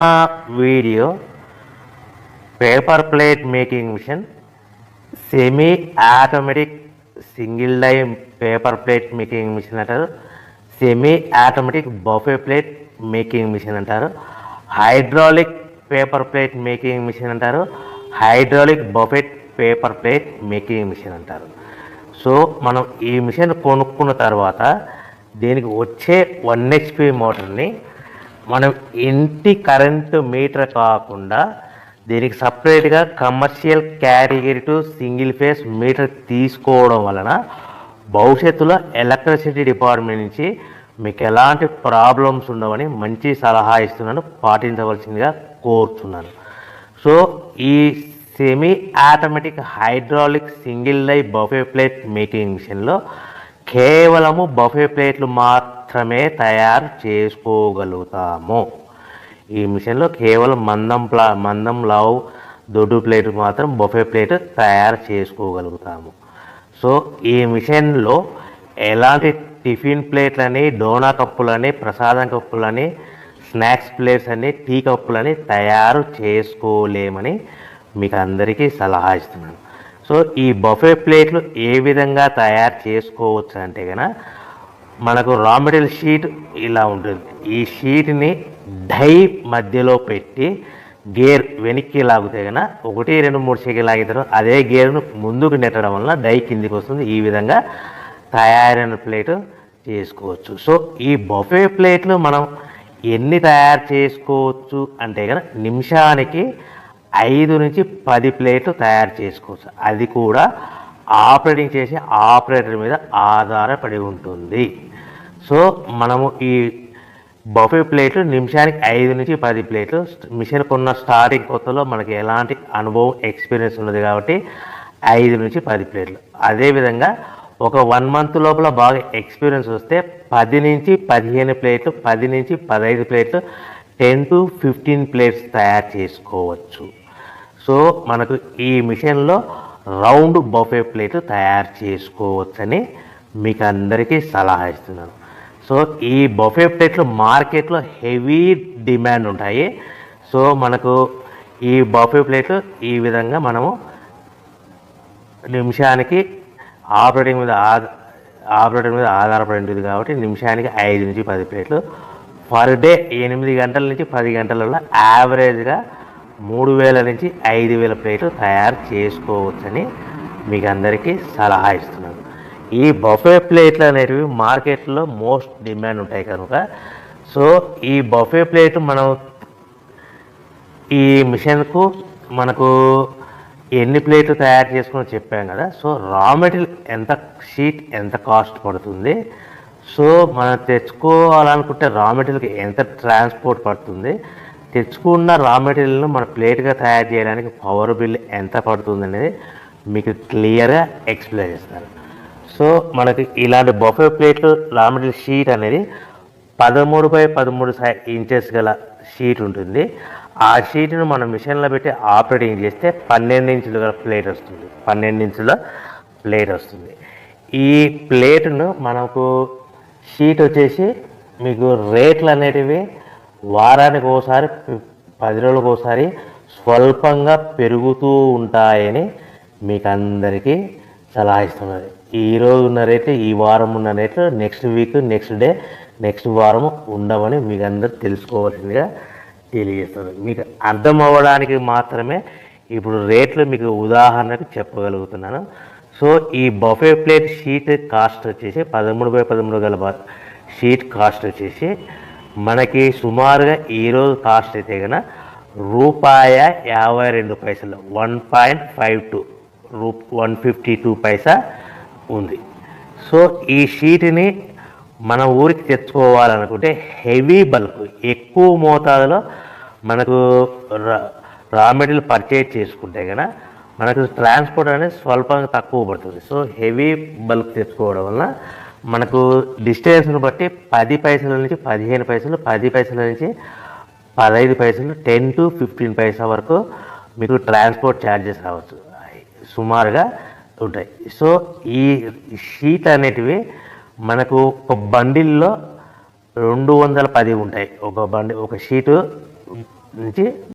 Video paper plate making machine, semi automatic single die paper plate making machine అంటారు, semi automatic buffet plate making machine అంటారు, hydraulic paper plate making machine అంటారు, hydraulic buffet paper plate making machine అంటారు. So మనం ఈ machine కొనుక్కున్న తర్వాత దీనికి వచ్చే 1 HP మోటార్ని మనం ఇంటి కరెంటు మీటర్ కాకుండా దీనికి సపరేట్గా commercial category to single phase metre తీసుకోవడం వలన భవిష్యత్తులో ఎలక్ట్రిసిటీ డిపార్ట్మెంట్ నుంచి మీకు ఎలాంటి ప్రాబ్లమ్స్ ఉండవని మంచి సలహా ఇస్తున్నాను, పాటించవలసిందిగా కోరుతున్నాను. సో ఈ semi automatic hydraulic single die buffet plate making మిషన్లో కేవలము బఫే ప్లేట్లు మాత్రమే తయారు చేసుకోగలుగుతాము. ఈ మిషన్లో కేవలం మందం లావు దొడ్డు ప్లేట్ మాత్రం బఫే ప్లేట్ తయారు చేసుకోగలుగుతాము. సో ఈ మిషన్లో ఎలాంటి టిఫిన్ ప్లేట్లని, డోనా కప్పులని, ప్రసాదం కప్పులని, స్నాక్స్ ప్లేట్స్ అని, టీ కప్పులని తయారు చేసుకోలేమని మీకు అందరికీ సలహా ఇస్తున్నాను. సో ఈ బఫే ప్లేట్లు ఏ విధంగా తయారు చేసుకోవచ్చు అంటే కనుక మనకు రా మెటీరియల్ షీట్ ఇలా ఉంటుంది. ఈ షీట్ని డై మధ్యలో పెట్టి గేర్ వెనక్కి లాగితే కనుక 1, 2, 3 సెకండ్లు లాగితే అదే గేర్ను ముందుకు నెట్టడం వలన డై కిందికి వస్తుంది. ఈ విధంగా తయారైన ప్లేట్ చేసుకోవచ్చు. సో ఈ బఫే ప్లేట్లు మనం ఎన్ని తయారు చేసుకోవచ్చు అంటే కనుక నిమిషానికి 5 నుంచి 10 ప్లేట్లు తయారు చేసుకోవచ్చు. అది కూడా ఆపరేటింగ్ చేసే ఆపరేటర్ మీద ఆధారపడి ఉంటుంది. సో మనము ఈ బఫే ప్లేట్లు నిమిషానికి 5 నుంచి 10 ప్లేట్లు, మిషన్ కొన్న స్టార్టింగ్ కొత్తలో మనకి ఎలాంటి అనుభవం ఎక్స్పీరియన్స్ ఉన్నది కాబట్టి 5 నుంచి 10 ప్లేట్లు. అదేవిధంగా ఒక 1 మంత్ లోపల బాగా ఎక్స్పీరియన్స్ వస్తే 10 నుంచి 15 ప్లేట్లు, 10 నుంచి 15 ప్లేట్లు, 10 to 15 ప్లేట్స్ తయారు చేసుకోవచ్చు. సో మనకు ఈ మిషన్లో రౌండ్ బఫే ప్లేట్ తయారు చేసుకోవచ్చని మీకు అందరికీ సలహా ఇస్తున్నాను. సో ఈ బఫే ప్లేట్లు మార్కెట్లో హెవీ డిమాండ్ ఉంటాయి. సో మనకు ఈ బఫే ప్లేట్లు ఈ విధంగా మనము నిమిషానికి ఆపరేటర్ మీద ఆధారపడి ఉంటుంది కాబట్టి నిమిషానికి 5 నుంచి 10 ప్లేట్లు, పర్ డే 8 గంటల నుంచి 10 గంటలలో యావరేజ్గా 3000 నుంచి 5000 ప్లేట్లు తయారు చేసుకోవచ్చని మీకు అందరికీ సలహా ఇస్తున్నాను. ఈ బఫే ప్లేట్లు అనేటివి మార్కెట్లో మోస్ట్ డిమాండ్ ఉంటాయి కనుక సో ఈ బఫే ప్లేట్ మనం ఈ మిషన్కు మనకు ఎన్ని ప్లేట్లు తయారు చేసుకుని చెప్పాం కదా. సో రా మెటీరియల్ షీట్ ఎంత కాస్ట్ పడుతుంది, సో మనం తెచ్చుకోవాలనుకుంటే రా మెటీరియల్కి ఎంత ట్రాన్స్పోర్ట్ పడుతుంది, తెచ్చుకున్న రా మెటీరియల్ను మన ప్లేట్గా తయారు చేయడానికి పవర్ బిల్ ఎంత పడుతుంది అనేది మీకు క్లియర్గా ఎక్స్ప్లెయిన్ చేస్తారు. సో మనకి ఇలాంటి బఫే ప్లేట్లు రా మెటీరియల్ షీట్ అనేది 13x13 ఇంచెస్ గల షీట్ ఉంటుంది. ఆ షీట్ను మనం మిషన్లో పెట్టి ఆపరేటింగ్ చేస్తే 12 ఇంచుల ప్లేట్ వస్తుంది. 12 ఇంచుల ప్లేట్ వస్తుంది. ఈ ప్లేట్ను మనకు షీట్ వచ్చేసి మీకు రేట్లు అనేటివి వారానికి ఒకసారి, 10 రోజులకు ఒకసారి స్వల్పంగా పెరుగుతూ ఉంటాయని మీకు అందరికీ సలహా ఇస్తున్నది. ఈరోజు ఉన్న రేట్లు, ఈ వారం ఉన్న రేట్లు next week, next day, next వారం ఉండవని మీకు అందరూ తెలుసుకోవాల్సిందిగా తెలియజేస్తుంది. మీకు అర్థం అవ్వడానికి మాత్రమే ఇప్పుడు రేట్లు మీకు ఉదాహరణకు చెప్పగలుగుతున్నాను. సో ఈ బఫే ప్లేట్ షీట్ కాస్ట్ వచ్చేసి 13x13 గల షీట్ కాస్ట్ వచ్చేసి మనకి సుమారుగా ఈరోజు కాస్ట్ అయితే కనుక ₹52, 1.52 152 పైసా ఉంది. సో ఈ షీట్ని మన ఊరికి తెచ్చుకోవాలనుకుంటే హెవీ బల్క్, ఎక్కువ మోతాదులో మనకు రా మెటీరియల్ పర్చేజ్ చేసుకుంటే కనుక మనకు ట్రాన్స్పోర్ట్ అనేది స్వల్పంగా తక్కువ పడుతుంది. సో హెవీ బల్క్ తెచ్చుకోవడం వల్ల మనకు డిస్టెన్స్ను బట్టి 10 పైసల నుంచి 15 పైసలు, 10 పైసల నుంచి 15 పైసలు, 10 to 15 పైసా వరకు మీకు ట్రాన్స్పోర్ట్ ఛార్జెస్ రావచ్చు, సుమారుగా ఉంటాయి. సో ఈ షీట్ అనేటివి మనకు ఒక బండిల్లో 210 ఉంటాయి. ఒక షీటు నుంచి